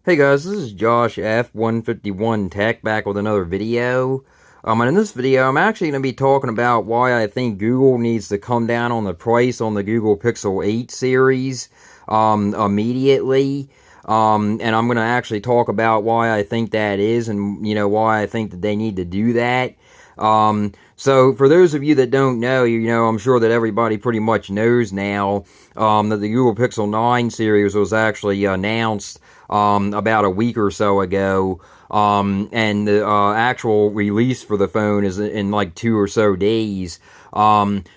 Hey guys, this is Josh F151 Tech back with another video. And in this video, I'm actually going to be talking about why I think Google needs to come down on the price on the Google Pixel 8 series immediately. And I'm going to actually talk about why I think that is and, why I think that they need to do that. So for those of you that don't know, I'm sure that everybody pretty much knows now that the Google Pixel 9 series was actually announced about a week or so ago. And the actual release for the phone is in like 2 or so days.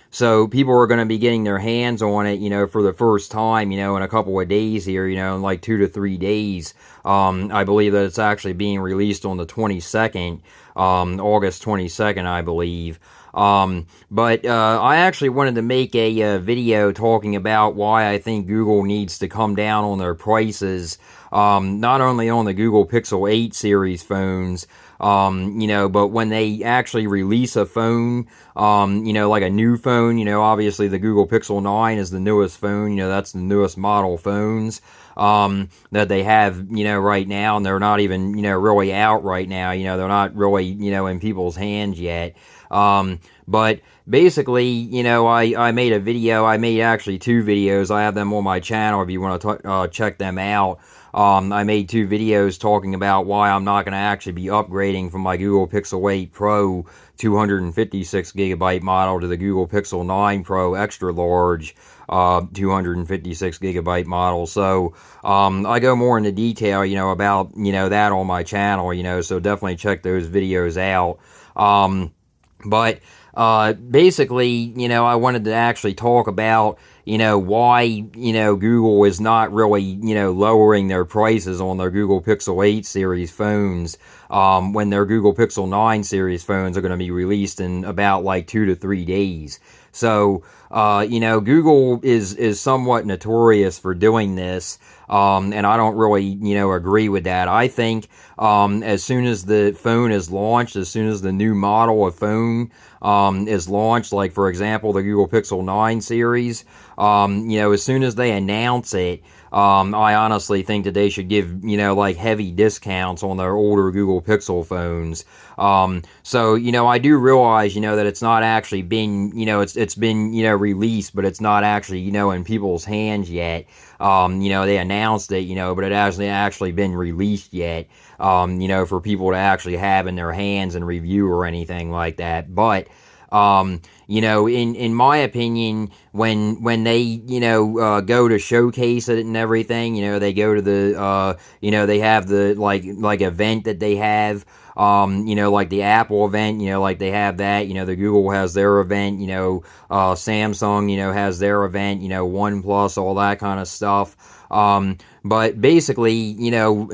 So people are going to be getting their hands on it, for the first time, in a couple of days here, in like 2 to 3 days. I believe that it's actually being released on the 22nd, August 22nd, I believe. But I actually wanted to make a video talking about why I think Google needs to come down on their prices, not only on the Google Pixel 8 series phones, but when they actually release a phone, like a new phone, obviously the Google Pixel 9 is the newest phone, that's the newest model phones, that they have, right now, and they're not even, really out right now, they're not really, in people's hands yet. But basically, I made a video. I made actually 2 videos. I have them on my channel if you want to check them out. I made 2 videos talking about why I'm not going to actually be upgrading from my Google Pixel 8 Pro 256 gigabyte model to the Google Pixel 9 Pro extra large 256 gigabyte model. So I go more into detail, about that on my channel, so definitely check those videos out. But basically, I wanted to actually talk about, why, Google is not really, lowering their prices on their Google Pixel 8 series phones, when their Google Pixel 9 series phones are going to be released in about like 2 to 3 days. So, Google is somewhat notorious for doing this, and I don't really, agree with that. I think, as soon as the phone is launched, as soon as the new model of phone, is launched, like for example, the Google Pixel 9 series, as soon as they announce it, I honestly think that they should give, like heavy discounts on their older Google Pixel phones. So, I do realize, that it's not actually been, it's been, released, but it's not actually, in people's hands yet. They announced it, but it hasn't actually been released yet, for people to actually have in their hands and review or anything like that. But, in my opinion, when they, go to showcase it and everything, they go to the, they have the, like event that they have, like the Apple event, like they have that, the Google has their event, Samsung, has their event, OnePlus, all that kind of stuff. But basically,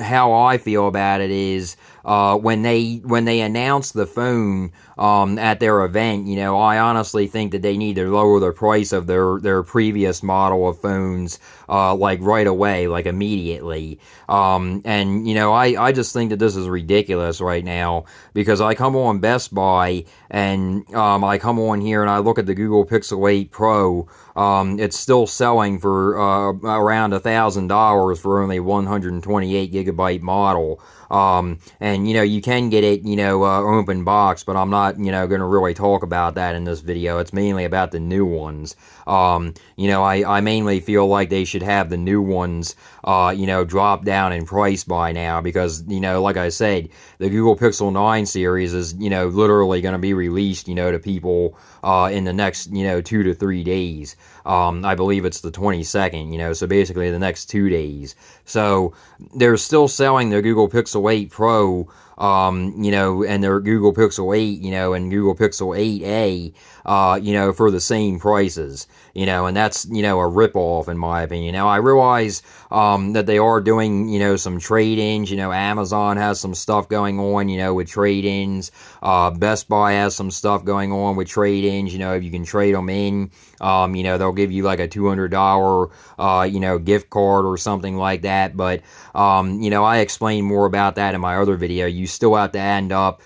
how I feel about it is, when they announce the phone, at their event, I honestly think that they need to lower the price of their previous model of phones, like right away, like immediately. And, I just think that this is ridiculous right now, because I come on Best Buy and, I come on here and I look at the Google Pixel 8 Pro. It's still selling for, around $1,000 for only 128 gigabyte model. And, you can get it, open box, but I'm not, going to really talk about that in this video. It's mainly about the new ones. I mainly feel like they should have the new ones, drop down in price by now, because, like I said, the Google Pixel 9 series is, literally going to be released, to people, in the next, 2 to 3 days. I believe it's the 22nd, so basically the next 2 days. So they're still selling their Google Pixel 8 Pro, and their Google Pixel 8, and Google Pixel 8a, for the same prices, and that's, a ripoff in my opinion. Now, I realize, that they are doing, some trade-ins, Amazon has some stuff going on, with trade-ins, Best Buy has some stuff going on with trade-ins, if you can trade them in, they'll give you like a $200, gift card or something like that, but, I explained more about that in my other video. You still have to end up,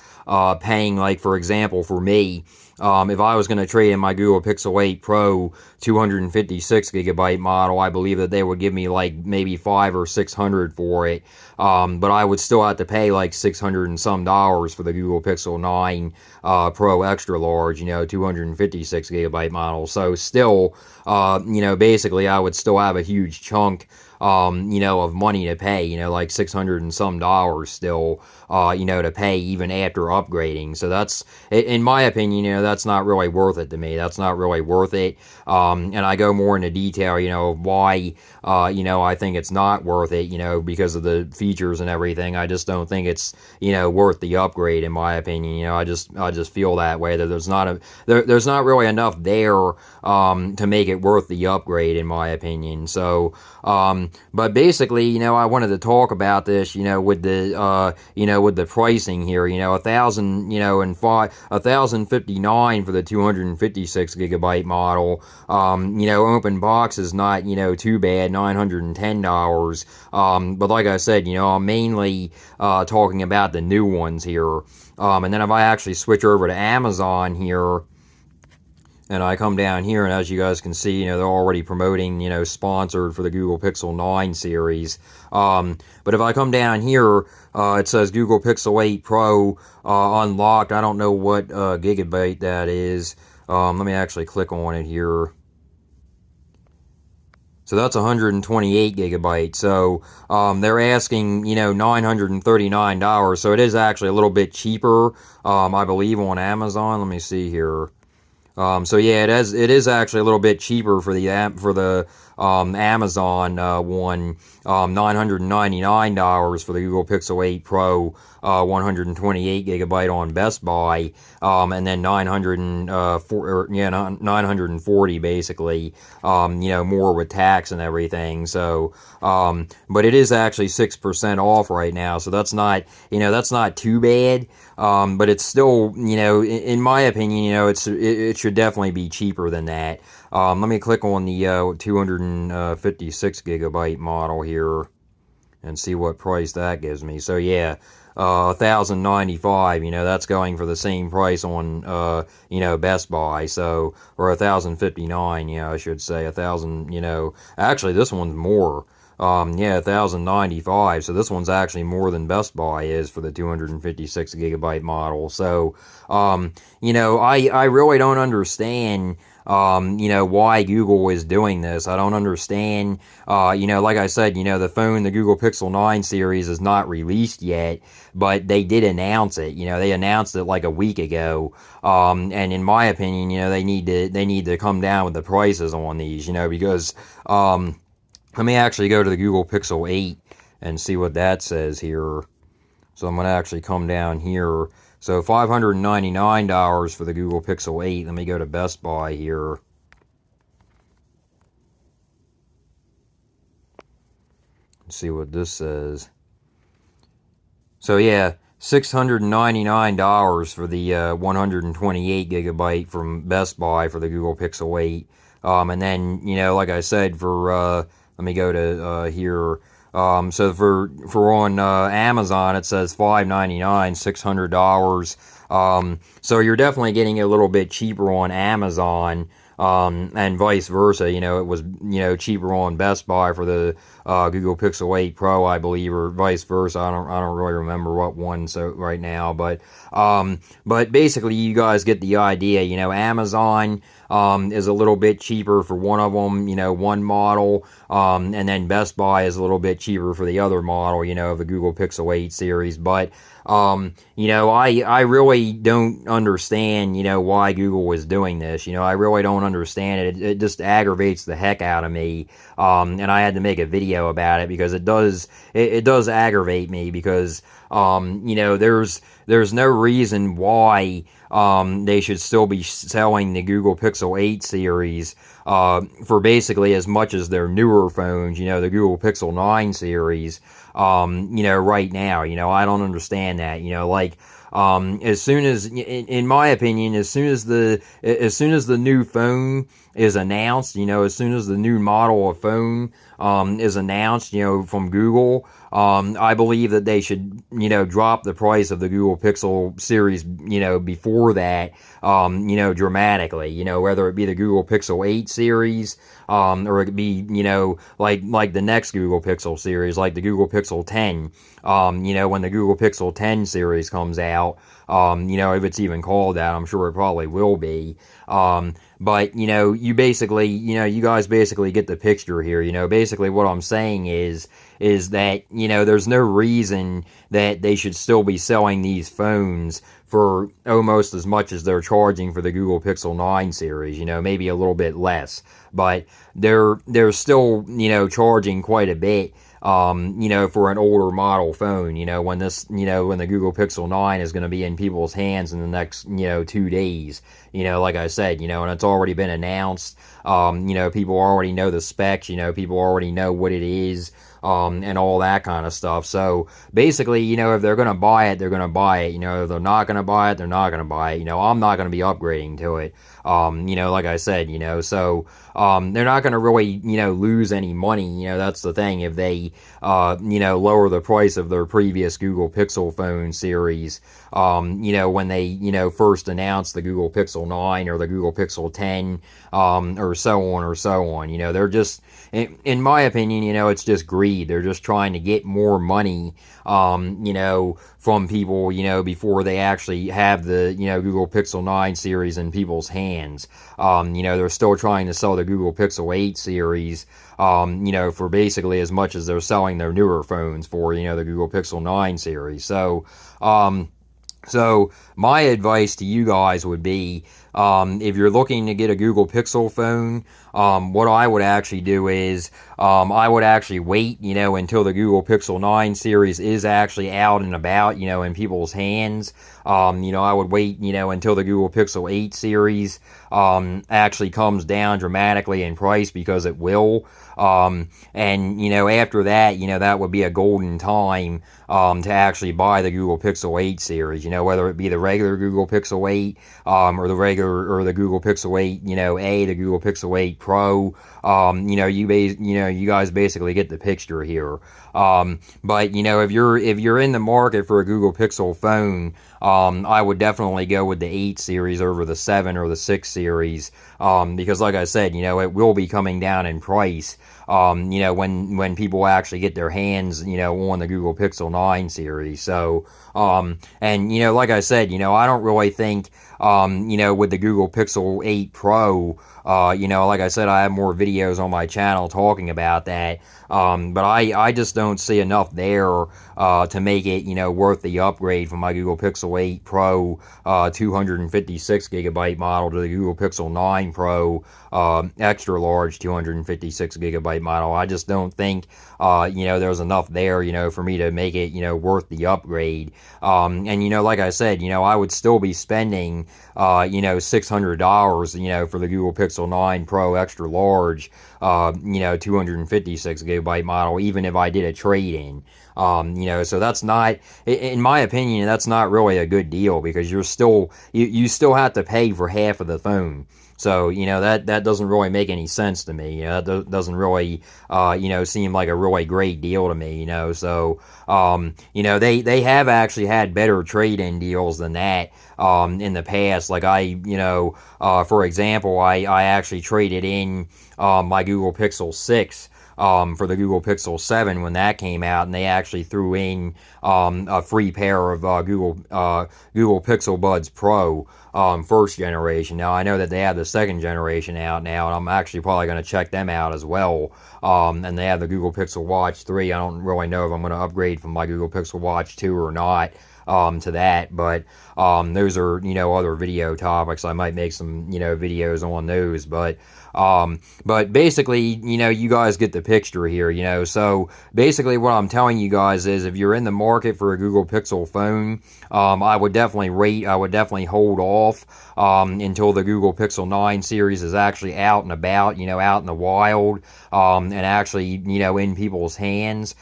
paying, like, for example, for me, if I was going to trade in my Google Pixel 8 Pro 256 gigabyte model, I believe that they would give me like maybe 500 or 600 for it. But I would still have to pay like $600 and some for the Google Pixel 9 Pro Extra Large, 256 gigabyte model. So still, basically I would still have a huge chunk of money to pay, like $600 and some still, to pay even after upgrading. So that's, in my opinion, that's not really worth it to me. That's not really worth it. And I go more into detail, of why, I think it's not worth it, because of the features and everything. I just don't think it's, worth the upgrade, in my opinion. I just feel that way, that there's not really enough there, to make it worth the upgrade, in my opinion. So, but basically, I wanted to talk about this, with the, with the pricing here, $1,059 for the 256 gigabyte model. Open box is not, too bad, $910. But like I said, I'm mainly, talking about the new ones here. And then if I actually switch over to Amazon here, and I come down here, and as you guys can see, they're already promoting, sponsored for the Google Pixel 9 series. But if I come down here, it says Google Pixel 8 Pro unlocked. I don't know what gigabyte that is. Let me actually click on it here. So that's 128 gigabytes. So they're asking, $939. So it is actually a little bit cheaper, I believe, on Amazon. Let me see here. So yeah, it is actually a little bit cheaper for the Amazon one, $999 for the Google Pixel 8 Pro, 128 gigabyte on Best Buy, and then 940 basically, more with tax and everything. So, but it is actually 6% off right now, so that's not too bad. But it's still, in my opinion, it should definitely be cheaper than that. Let me click on the 256 gigabyte model here and see what price that gives me. So yeah, $1,095. That's going for the same price on Best Buy. So, or $1,059. I should say 1,000. Actually this one's more. Yeah, $1,095. So this one's actually more than Best Buy is for the 256 gigabyte model. So, I really don't understand, why Google is doing this. I don't understand, like I said, the Google Pixel 9 series is not released yet, but they did announce it. They announced it like a week ago. And in my opinion, they need to come down with the prices on these, because, let me actually go to the Google Pixel 8 and see what that says here. So I'm going to actually come down here. So $599 for the Google Pixel 8. Let me go to Best Buy here. Let's see what this says. So yeah, $699 for the 128 gigabyte from Best Buy for the Google Pixel 8. And then, like I said, for... let me go to here. So for on Amazon, it says $599, $600. So you're definitely getting it a little bit cheaper on Amazon, and vice versa. It was cheaper on Best Buy for the Google Pixel 8 Pro, I believe, or vice versa. I don't really remember what one right now, but basically you guys get the idea. Amazon is a little bit cheaper for one of them, one model, and then Best Buy is a little bit cheaper for the other model, of the Google Pixel 8 series. But I really don't understand, why Google is doing this. I really don't understand it. It just aggravates the heck out of me. And I had to make a video about it because it does aggravate me because, there's no reason why, they should still be selling the Google Pixel 8 series, for basically as much as their newer phones, the Google Pixel 9 series, right now. I don't understand that, As soon as, in my opinion, as soon as the new phone is announced, as soon as the new model of phone is announced, from Google, I believe that they should, drop the price of the Google Pixel series, before that, dramatically, whether it be the Google Pixel 8 series, or it could be, like the next Google Pixel series, like the Google Pixel 10, when the Google Pixel 10 series comes out, if it's even called that, I'm sure it probably will be. But, you basically, you guys basically get the picture here. Basically what I'm saying is that, there's no reason that they should still be selling these phones for almost as much as they're charging for the Google Pixel 9 series, maybe a little bit less. But they're still, charging quite a bit, for an older model phone, when when the Google Pixel 9 is going to be in people's hands in the next, 2 days, like I said, and it's already been announced, people already know the specs, people already know what it is, and all that kind of stuff. So basically, if they're going to buy it, they're going to buy it. If they're not going to buy it, they're not going to buy it. I'm not going to be upgrading to it. Like I said, so they're not going to really, lose any money. That's the thing. If they, lower the price of their previous Google Pixel phone series, when they, first announced the Google Pixel 9 or the Google Pixel 10, or so on or so on. They're just, in my opinion, it's just greed. They're just trying to get more money, from people, before they actually have the, Google Pixel 9 series in people's hands. They're still trying to sell the Google Pixel 8 series, for basically as much as they're selling their newer phones for, the Google Pixel 9 series. So my advice to you guys would be, if you're looking to get a Google Pixel phone, what I would actually do is, I would actually wait, until the Google Pixel 9 series is actually out and about, in people's hands. I would wait, until the Google Pixel 8 series, actually comes down dramatically in price, because it will. And, after that, that would be a golden time, to actually buy the Google Pixel 8 series, whether it be the regular Google Pixel 8, or the Google Pixel 8, the Google Pixel 8 Pro, you guys basically get the picture here. But, if you're in the market for a Google Pixel phone, I would definitely go with the 8 series over the 7 or the 6 series, because like I said, it will be coming down in price, when people actually get their hands, on the Google Pixel 9 series. So, and, like I said, I don't really think, with the Google Pixel 8 Pro, like I said, I have more videos on my channel talking about that, but I just don't see enough there, to make it, worth the upgrade from my Google Pixel 8 Pro, 256 gigabyte model to the Google Pixel 9 Pro, extra large 256 gigabyte model. I just don't think, there's enough there, for me to make it, worth the upgrade. And, like I said, I would still be spending, $600, for the Google Pixel 9 Pro extra large, 256 gigabyte model, even if I did a trade-in. So that's not, in my opinion, that's not really a good deal, because you still have to pay for half of the phone. So, that doesn't really make any sense to me. That doesn't really, seem like a really great deal to me, So, they have actually had better trade-in deals than that, in the past. Like for example, I actually traded in, my Google Pixel 6, for the Google Pixel 7 when that came out, and they actually threw in, a free pair of, Google Pixel Buds Pro, first generation. Now, I know that they have the second generation out now, and I'm actually probably going to check them out as well. And they have the Google Pixel Watch 3. I don't really know if I'm going to upgrade from my Google Pixel Watch 2 or not, to that, but, those are, other video topics. I might make some, videos on those, but basically, you guys get the picture here, you know. So basically what I'm telling you guys is if you're in the market for a Google Pixel phone, I would definitely hold off until the Google Pixel 9 series is actually out and about, you know, out in the wild, and actually, you know, in people's hands,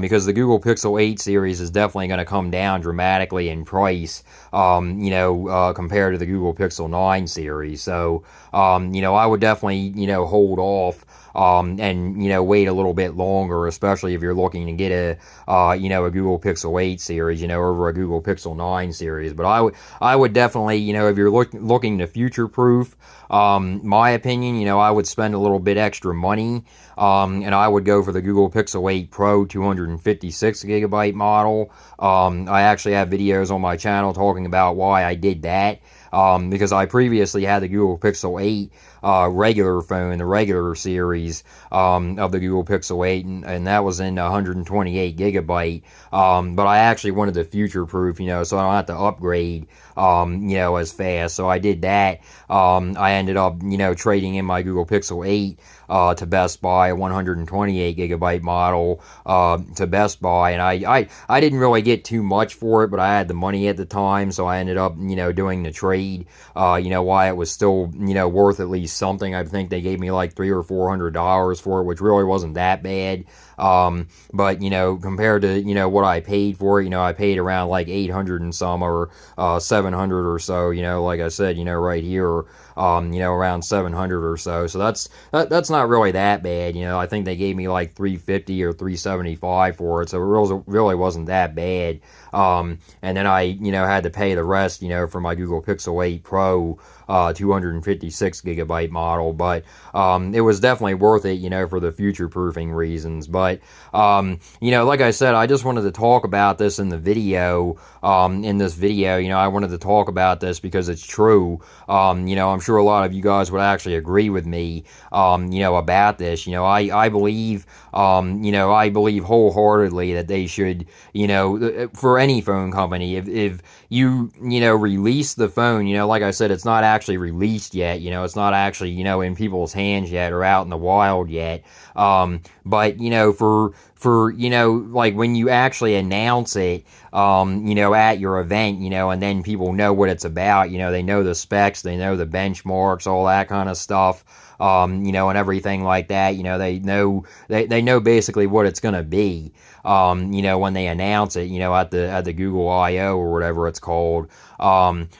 because the Google Pixel 8 series is definitely going to come down dramatically in price, you know, compared to the Google Pixel 9 series. So, you know, I would definitely, you know, hold off, and, you know, wait a little bit longer, especially if you're looking to get a, you know, a Google Pixel 8 series, you know, over a Google Pixel 9 series. But I would definitely, you know, if you're looking to future-proof, my opinion, you know, I would spend a little bit extra money, and I would go for the Google Pixel 8 Pro 256 gigabyte model. I actually have videos on my channel talking about why I did that. Because I previously had the Google Pixel 8 regular phone, the regular series of the Google Pixel 8, and that was in 128 gigabyte. But I actually wanted to future-proof, you know, so I don't have to upgrade, you know, as fast. So I did that. I ended up, you know, trading in my Google Pixel 8 to Best Buy, a 128 gigabyte model to Best Buy, and I didn't really get too much for it, but I had the money at the time, so I ended up, you know, doing the trade. You know, why it was still, you know, worth at least something. I think they gave me like $300 or $400 for it, which really wasn't that bad. But, you know, compared to, you know, what I paid for it, you know, I paid around like 800 and some, or 700 or so, you know, like I said, you know, right here, you know, around 700 or so. So that's not really that bad. You know, I think they gave me like 350 or 375 for it. So it really wasn't that bad. And then I, you know, had to pay the rest, you know, for my Google Pixel 8 Pro, 256 gigabyte model, but it was definitely worth it, you know, for the future proofing reasons. But you know, like I said, I just wanted to talk about this in the video. In this video, you know, I wanted to talk about this because it's true. You know, I'm sure a lot of you guys would actually agree with me, you know, about this. You know, I believe, you know, I believe wholeheartedly that they should, you know, for any phone company, if you know, release the phone, you know, like I said, it's not actually released yet, you know, it's not actually, you know, in people's hands yet or out in the wild yet. But, you know, for, you know, like when you actually announce it, you know, at your event, you know, and then people know what it's about, you know, they know the specs, they know the benchmarks, all that kind of stuff, you know, and everything like that, you know, they know basically what it's going to be, you know, when they announce it, you know, at the Google I/O or whatever it's called.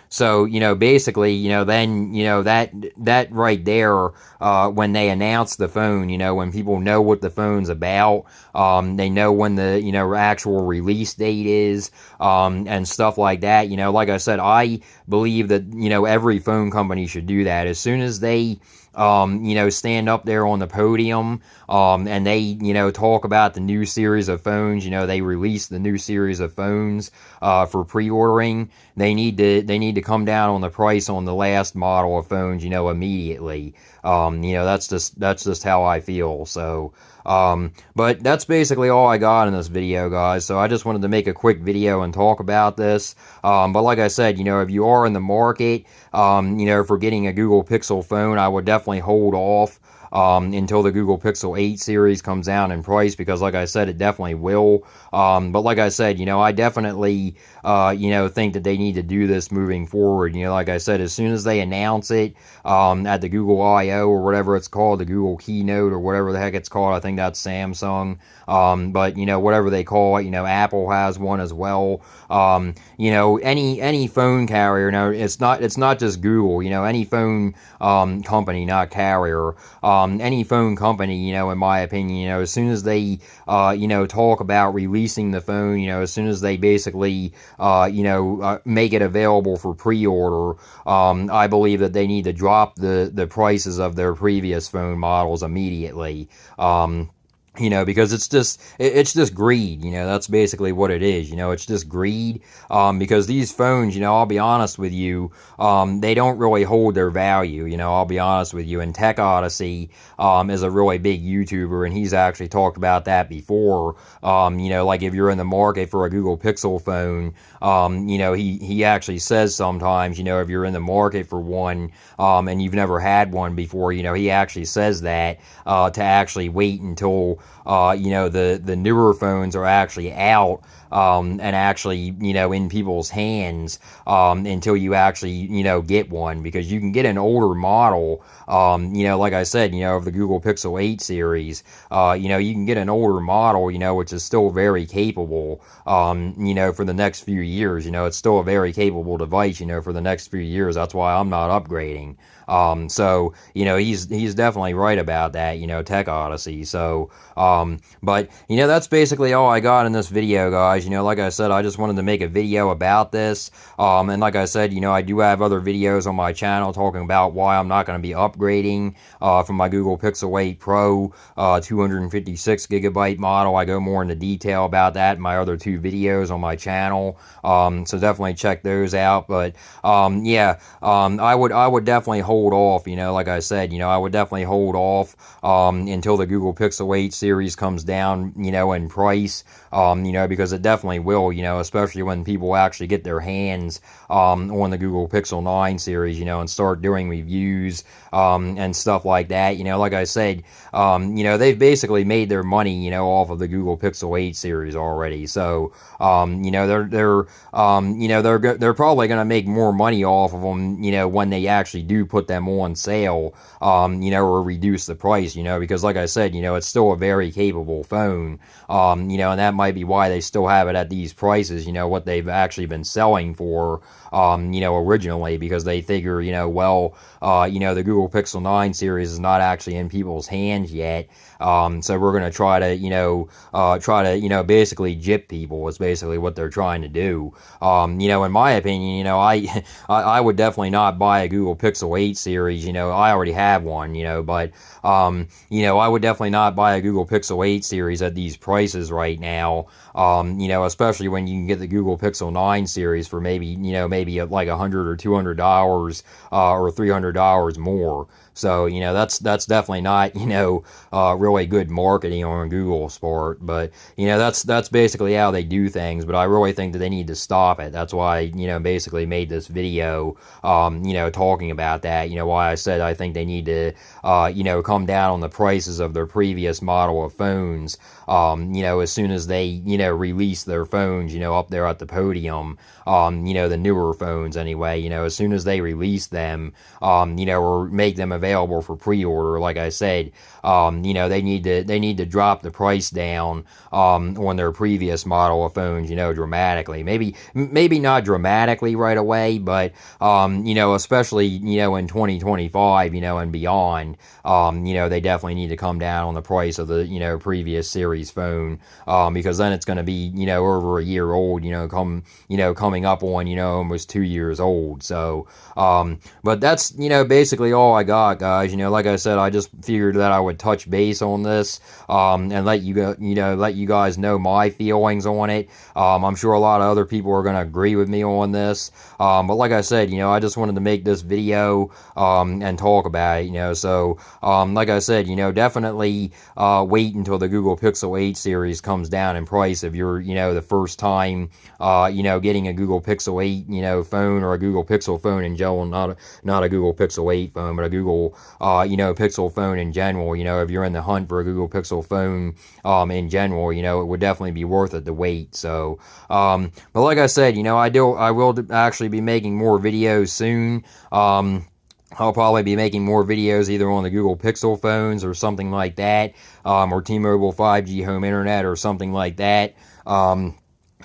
So, you know, basically, you know, then, you know, that right there, when they announce the phone, you know, when people know what the phone's about, they know when the, you know, actual release date is, and stuff like that. You know, like I said, I believe that, you know, every phone company should do that. As soon as they, you know, stand up there on the podium, and they, you know, talk about the new series of phones, you know, they release the new series of phones, for pre-ordering, they need to come down on the price on the last model of phones, you know, immediately. You know, that's just how I feel. So, but that's basically all I got in this video, guys. So I just wanted to make a quick video and talk about this. But like I said, you know, if you are in the market, you know, for getting a Google Pixel phone, I would definitely hold off until the Google Pixel 8 series comes down in price, because like I said, it definitely will. But like I said, you know, I definitely, you know, think that they need to do this moving forward. You know, like I said, as soon as they announce it, at the Google I/O or whatever it's called, the Google Keynote or whatever the heck it's called, I think that's Samsung. But, you know, whatever they call it, you know, Apple has one as well. You know, any phone carrier, no, it's not just Google, you know, any phone, company, not carrier, any phone company, you know, in my opinion, you know, as soon as they, you know, talk about releasing the phone, you know, as soon as they basically, you know, make it available for pre-order, I believe that they need to drop the prices of their previous phone models immediately. because it's just greed. That's basically what it is. It's just greed. Because these phones, I'll be honest with you, they don't really hold their value. I'll be honest with you. And Tech Odyssey, is a really big YouTuber, and he's actually talked about that before. Like if you're in the market for a Google Pixel phone, he actually says sometimes, if you're in the market for one, and you've never had one before, he actually says that, to actually wait until, the newer phones are actually out, and actually, in people's hands, until you actually, get one, because you can get an older model, like I said, of the Google Pixel 8 series, you can get an older model, which is still very capable, for the next few years. It's still a very capable device, for the next few years. That's why I'm not upgrading. So, he's definitely right about that, Tech Odyssey. So, but, that's basically all I got in this video, guys. Like I said, I just wanted to make a video about this. And like I said, I do have other videos on my channel talking about why I'm not going to be upgrading, from my Google Pixel 8 Pro, 256 gigabyte model. I go more into detail about that in my other two videos on my channel. So definitely check those out. But, yeah, I would definitely hold off, like I said, I would definitely hold off, until the Google Pixel 8 series comes down, in price, because it definitely will, especially when people actually get their hands, on the Google Pixel 9 series, and start doing reviews, and stuff like that. Like I said, they've basically made their money, off of the Google Pixel 8 series already. So, they're probably going to make more money off of them, when they actually do put them on sale, or reduce the price, because like I said, it's still a very capable phone, and that might be why they still have it at these prices, what they've actually been selling for, originally, because they figure, the Google Pixel 9 series is not actually in people's hands yet, so we're going to try to, basically gyp people is basically what they're trying to do. In my opinion, I would definitely not buy a Google Pixel 8 series, I already have one, but, I would definitely not buy a Google Pixel 8 series at these prices right now, especially when you can get the Google Pixel 9 series for maybe like $100 or $200, or $300 more. So, that's definitely not, really good marketing on Google's part. But, that's basically how they do things. But I really think that they need to stop it. That's why I, basically made this video, talking about that. Why I said I think they need to, come down on the prices of their previous model of phones, as soon as they, release their phones, up there at the podium, the newer phones anyway, as soon as they release them, or make them available for pre-order, like I said, they need to drop the price down, on their previous model of phones, dramatically. Maybe not dramatically right away, but, especially, in 2025, and beyond, they definitely need to come down on the price of the, previous series phone, because then it's going to be, over a year old, coming up on, almost 2 years old. So, but that's, basically all I got, guys. Like I said, I just figured that I would touch base on this, and let you guys know my feelings on it. I'm sure a lot of other people are going to agree with me on this, but like I said, I just wanted to make this video, and talk about it, so, like I said, definitely, wait until the Google Pixel 8 series comes down in price if you're, the first time, getting a Google Pixel 8, phone, or a Google Pixel phone in general, not a Google Pixel 8 phone, but a Google, Pixel phone in general. If you're in the hunt for a Google Pixel phone, in general, it would definitely be worth it to wait. So, but like I said, I will actually be making more videos soon. I'll probably be making more videos either on the Google Pixel phones or something like that, or T-Mobile 5G home internet or something like that.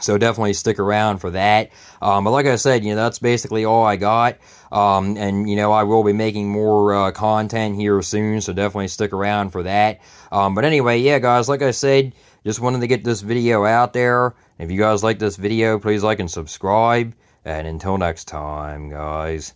So definitely stick around for that. But like I said, that's basically all I got. And, I will be making more content here soon, so definitely stick around for that. But anyway, yeah, guys, like I said, just wanted to get this video out there. If you guys like this video, please like and subscribe. And until next time, guys.